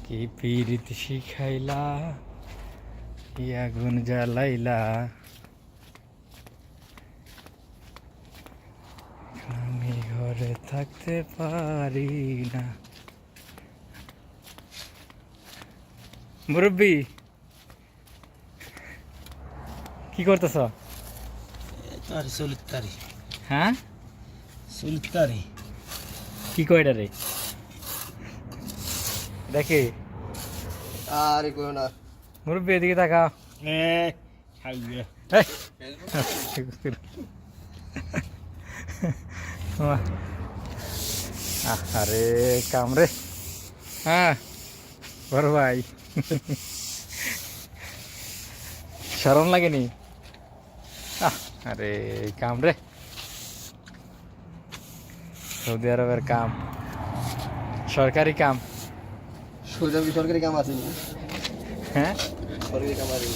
কি পীড়িত শিখাইলা, কি আগুন জ্বালাইলা, আমি ঘরে থাকতে পারি না। মুরব্বি কি করতেছ? তারি চলিত তারি হ্যাঁ, চলিত তারি কি কয়টা রে দেখে? আরে কই না মুরব্বি এদিকে তাকাও। খাইবে আরে কামরে, হ্যাঁ বড় ভাই, শরম লাগেনি? আরে কামরে, সৌদি আরবের কাম, সরকারি কাম। সরকারি কাম আছে? হ্যাঁ সরকারি কাম আছে।